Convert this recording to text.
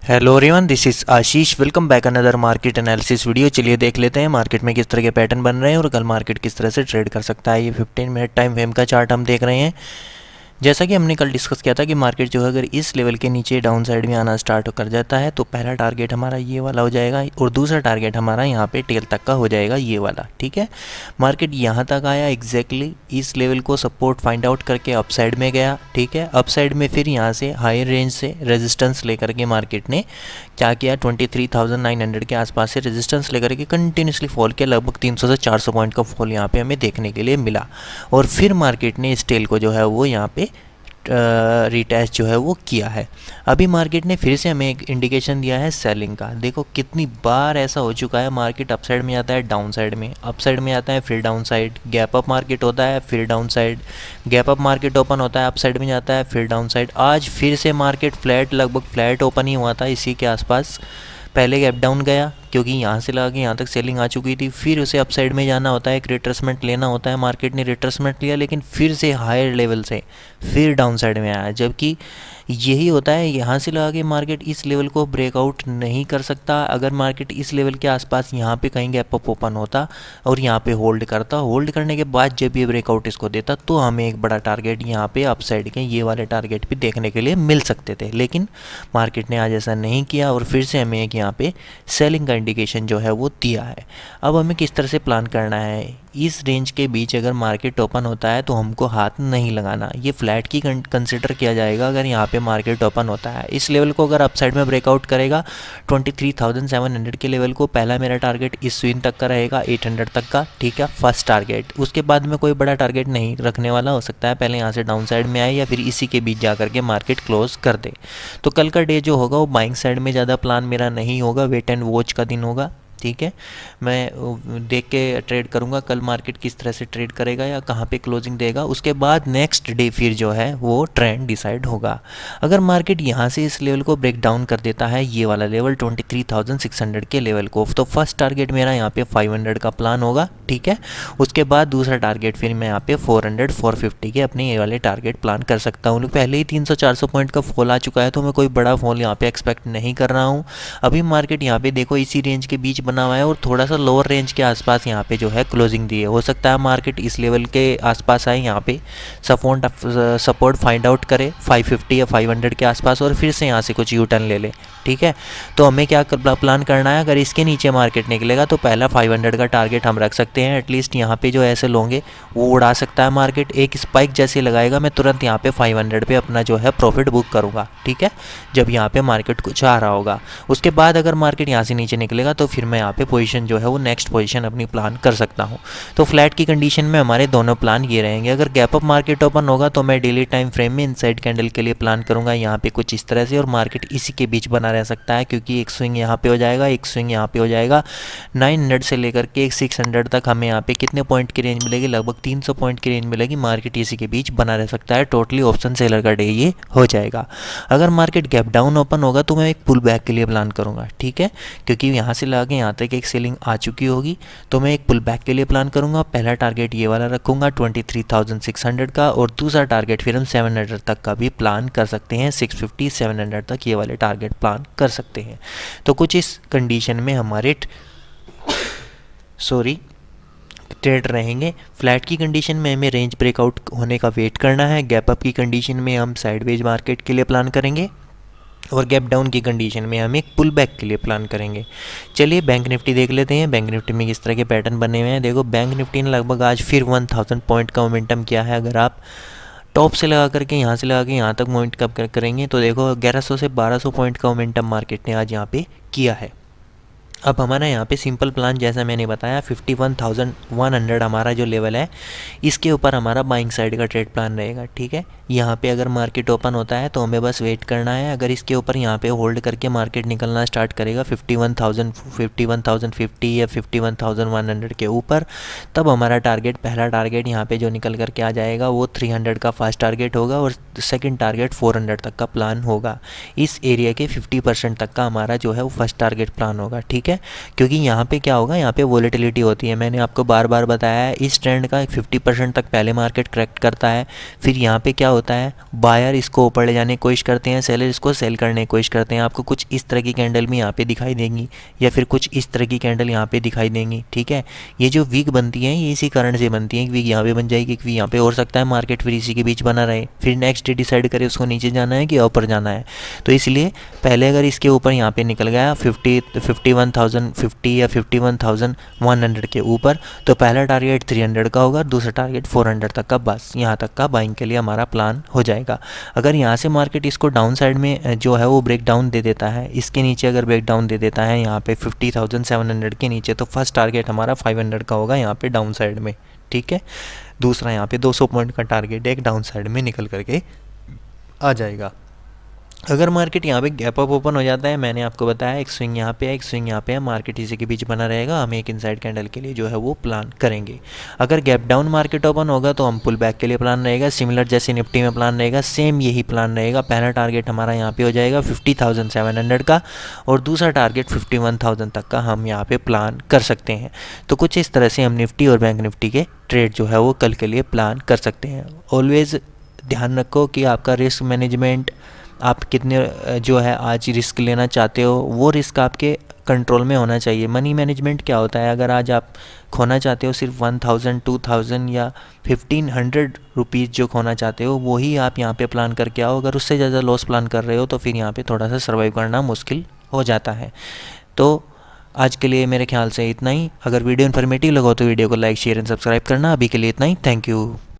Hello everyone, this is Ashish. Welcome back another market analysis video. चलिए देख लेते हैं मार्केट में किस तरह के पैटर्न बन रहे हैं और कल मार्केट किस तरह से ट्रेड कर सकता है। ये 15 मिनट टाइम फ्रेम का चार्ट हम देख रहे हैं। जैसा कि हमने कल डिस्कस किया था कि मार्केट जो है अगर इस लेवल के नीचे डाउन साइड में आना स्टार्ट कर जाता है तो पहला टारगेट हमारा ये वाला हो जाएगा और दूसरा टारगेट हमारा यहाँ पे टेल तक का हो जाएगा, ये वाला। ठीक है, मार्केट यहाँ तक आया एग्जैक्टली इस लेवल को सपोर्ट फाइंड आउट करके अपसाइड में गया। ठीक है, अपसाइड में फिर यहाँ से हायर रेंज से रेजिस्टेंस लेकर के मार्केट ने क्या किया, 23,900 के आसपास से रेजिस्टेंस लेकर के कंटिन्यूसली फॉल किया। लगभग 300 से 400 पॉइंट का फॉल यहाँ पे हमें देखने के लिए मिला और फिर मार्केट ने इस टेल को जो है वो यहाँ पे रिटेस्ट जो है वो किया है। अभी मार्केट ने फिर से हमें एक इंडिकेशन दिया है सेलिंग का। देखो कितनी बार ऐसा हो चुका है, मार्केट अपसाइड में आता है, डाउन साइड में, अपसाइड में आता है, फिर down side, gap up market होता है, फिर down side, gap up market open होता है, अपसाइड में जाता है, फिर डाउन साइड। आज फिर से मार्केट फ्लैट, लगभग फ्लैट ओपन ही हुआ था इसी के आसपास। पहले गैप डाउन गया क्योंकि यहाँ से लगा के यहाँ तक सेलिंग आ चुकी थी, फिर उसे अपसाइड में जाना होता है, एक रिट्रेसमेंट लेना होता है। मार्केट ने रिट्रेसमेंट लिया लेकिन फिर से हायर लेवल से फिर डाउन साइड में आया, जबकि यही होता है। यहाँ से लगा के मार्केट इस लेवल को ब्रेकआउट नहीं कर सकता। अगर मार्केट इस लेवल के आसपास यहाँ पे कहीं गैप अप ओपन होता और यहाँ पे होल्ड करता, होल्ड करने के बाद जब ये ब्रेकआउट इसको देता तो हमें एक बड़ा टारगेट यहाँ पे अपसाइड के ये वाले टारगेट भी देखने के लिए मिल सकते थे, लेकिन मार्केट ने आज ऐसा नहीं किया और फिर से हमें एक यहाँ पे सेलिंग का इंडिकेशन जो है वो दिया है। अब हमें किस तरह से प्लान करना है, इस रेंज के बीच अगर मार्केट ओपन होता है तो हमको हाथ नहीं लगाना, ये फ्लैट की कंसिडर किया जाएगा। अगर यहाँ पे मार्केट ओपन होता है इस लेवल को अगर अपसाइड में ब्रेकआउट करेगा 23,700 के लेवल को, पहला मेरा टारगेट इस स्विंग तक का रहेगा, 800 तक का। ठीक है, फर्स्ट टारगेट। उसके बाद में कोई बड़ा टारगेट नहीं रखने वाला, हो सकता है पहले यहाँ से डाउन साइड में आए या फिर इसी के बीच जा करके मार्केट क्लोज कर दे। तो कल का डे जो होगा वो बाइंग साइड में ज़्यादा प्लान मेरा नहीं होगा, वेट एंड वॉच का दिन होगा। ठीक है, मैं देख के ट्रेड करूंगा कल मार्केट किस तरह से ट्रेड करेगा या कहाँ पे क्लोजिंग देगा। उसके बाद नेक्स्ट डे फिर जो है वो ट्रेंड डिसाइड होगा। अगर मार्केट यहाँ से इस लेवल को ब्रेक डाउन कर देता है, ये वाला लेवल 23,600 के लेवल को, तो फर्स्ट टारगेट मेरा यहाँ पे 500 का प्लान होगा। ठीक है, उसके बाद दूसरा टारगेट फिर मैं यहाँ पे 400 450 के अपने ये वाले टारगेट प्लान कर सकता हूँ। पहले ही 300-400 पॉइंट का फॉल आ चुका है तो मैं कोई बड़ा फॉल यहाँ पे एक्सपेक्ट नहीं कर रहा हूँ। अभी मार्केट यहाँ पे देखो इसी रेंज के बीच बना हुआ है और थोड़ा सा लोअर रेंज के आसपास यहाँ पे जो है क्लोजिंग दी है। हो सकता है मार्केट इस लेवल के आसपास आए, यहाँ पे सपोर्ट फाइंड आउट करे 550 या 500 के आसपास और फिर से यहाँ से कुछ यू टर्न ले ले। ठीक है, तो हमें क्या प्लान करना है, अगर इसके नीचे मार्केट निकलेगा तो पहला 500 का टारगेट हम रख सकते हैं। एटलीस्ट यहाँ पे जो ऐसे लोगे वो उड़ा सकता है मार्केट। एक स्पाइक जैसे लगाएगा मैं तुरंत यहाँ पे 500 पे अपना जो है प्रॉफिट बुक करूँगा। ठीक है, जब यहाँ पे मार्केट कुछ आ रहा होगा। उसके बाद अगर मार्केट यहाँ से नीचे निकलेगा तो फिर मैं यहाँ पे पोजीशन जो है वो नेक्स्ट पोजीशन अपनी प्लान कर सकता हूँ। तो फ्लैट की कंडीशन में हमारे दोनों प्लान ये रहेंगे। अगर गैप अप मार्केट ओपन होगा तो मैं डेली टाइम फ्रेम में इनसाइड कैंडल के लिए प्लान करूँगा यहाँ पे कुछ इस तरह से, और मार्केट इसी के बीच बना रह सकता है क्योंकि एक स्विंग यहाँ पे हो जाएगा, एक स्विंग यहाँ पे हो जाएगा। 900 से लेकर के 600 तक हमें यहाँ पे कितने पॉइंट की रेंज मिलेगी, लगभग 300 पॉइंट की रेंज मिलेगी। मार्केट इसी के बीच बना रह सकता है। टोटली ऑप्शन सेलर का डे ये हो जाएगा। अगर मार्केट गैप डाउन ओपन होगा तो मैं एक पुल बैक के लिए प्लान करूँगा। ठीक है, क्योंकि यहाँ से लगा के यहाँ तक एक सेलिंग आ चुकी होगी तो मैं एक पुल बैक के लिए प्लान करूँगा। पहला टारगेट ये वाला रखूँगा 23,600 का और दूसरा टारगेट फिर हम 700 तक का भी प्लान कर सकते हैं। 650 700 तक ये वाले टारगेट प्लान कर सकते हैं। तो कुछ इस कंडीशन में हमारे ट्रेड रहेंगे। फ्लैट की कंडीशन में हमें रेंज ब्रेकआउट होने का वेट करना है। गैप अप की कंडीशन में हम साइडवेज मार्केट के लिए प्लान करेंगे और गैप डाउन की कंडीशन में हम एक पुल बैक के लिए प्लान करेंगे। चलिए बैंक निफ्टी देख लेते हैं। बैंक निफ्टी में किस तरह के पैटर्न बने हुए हैं। देखो बैंक निफ्टी ने लगभग आज फिर 1000 पॉइंट का मोमेंटम किया है। अगर आप टॉप से लगा करके यहाँ से लगा के यहाँ तक मोमेंट कब करेंगे तो देखो 1100 से 1200 पॉइंट का मोमेंटम मार्केट ने आज यहाँ पे किया है। अब हमारा यहाँ पे सिंपल प्लान जैसा मैंने बताया 51,100 हमारा जो लेवल है इसके ऊपर हमारा बाइंग साइड का ट्रेड प्लान रहेगा। ठीक है, यहाँ पे अगर मार्केट ओपन होता है तो हमें बस वेट करना है। अगर इसके ऊपर यहाँ पे होल्ड करके मार्केट निकलना स्टार्ट करेगा 51,050 या 51,100 के ऊपर, तब हमारा टारगेट, पहला टारगेट यहाँ पे जो निकल करके आ जाएगा वो 300 का फर्स्ट टारगेट होगा और सेकंड टारगेट 400 तक का प्लान होगा। इस एरिया के 50% तक का हमारा जो है वो फर्स्ट टारगेट प्लान होगा। ठीक ठीक है, क्योंकि यहाँ पे क्या होगा, यहाँ पे वॉलेटिलिटी होती है। मैंने आपको बार बार बताया है, इस ट्रेंड का 50% तक पहले मार्केट करेक्ट करता है, फिर यहाँ पे क्या होता है, बायर इसको ऊपर ले जाने की कोशिश करते हैं, सेलर इसको सेल करने की कोशिश करते हैं। आपको कुछ इस तरह की कैंडल भी यहाँ पे दिखाई देंगी, या फिर कुछ इस तरह की कैंडल यहाँ पे दिखाई देंगी। ठीक है, ये जो वीक बनती हैं ये इसी कारण से बनती हैं, वीक यहाँ पे बन जाएगी, वीक यहाँ पे हो सकता है मार्केट फिर इसी के बीच बना रहे, फिर नेक्स्ट डे डिसाइड करे उसको नीचे जाना है कि ऊपर जाना है। तो इसलिए पहले अगर इसके ऊपर यहाँ पे निकल गया 51,050 या 51,100 के ऊपर, तो पहला टारगेट 300 का होगा, दूसरा टारगेट 400 तक का, बस यहाँ तक का बाइंग के लिए हमारा प्लान हो जाएगा। अगर यहाँ से मार्केट इसको डाउन साइड में जो है वो ब्रेक डाउन दे देता है, इसके नीचे अगर ब्रेक डाउन दे देता है यहाँ पे 50,700 के नीचे, तो फर्स्ट टारगेट हमारा 500 का होगा यहाँ पे डाउन साइड में। ठीक है, दूसरा यहाँ पे 200 पॉइंट का टारगेट एक डाउन साइड में निकल करके आ जाएगा। अगर मार्केट यहाँ पे गैप अप ओपन हो जाता है, मैंने आपको बताया एक स्विंग यहाँ पे है, एक स्विंग यहाँ पे है, मार्केट इसी के बीच बना रहेगा, हम एक इनसाइड कैंडल के लिए जो है वो प्लान करेंगे। अगर गैप डाउन मार्केट ओपन होगा तो हम पुल बैक के लिए प्लान रहेगा, सिमिलर जैसे निफ्टी में प्लान रहेगा, सेम यही प्लान रहेगा। पहला टारगेट हमारा यहाँ पे हो जाएगा 50,700 का, और दूसरा टारगेट 51,000 तक का हम यहाँ पे प्लान कर सकते हैं। तो कुछ इस तरह से हम निफ्टी और बैंक निफ्टी के ट्रेड जो है वो कल के लिए प्लान कर सकते हैं। ऑलवेज़ ध्यान रखो कि आपका रिस्क मैनेजमेंट, आप कितने जो है आज रिस्क लेना चाहते हो वो रिस्क आपके कंट्रोल में होना चाहिए। मनी मैनेजमेंट क्या होता है, अगर आज आप खोना चाहते हो सिर्फ 1,000, 2,000 या 1,500 रुपीज़ जो खोना चाहते हो वही आप यहाँ पे प्लान करके आओ। अगर उससे ज़्यादा लॉस प्लान कर रहे हो तो फिर यहाँ पे थोड़ा सा सर्वाइव करना मुश्किल हो जाता है। तो आज के लिए मेरे ख्याल से इतना ही। अगर वीडियो इन्फॉर्मेटिव लगा हो तो वीडियो को लाइक, शेयर एंड सब्सक्राइब करना। अभी के लिए इतना ही, थैंक यू।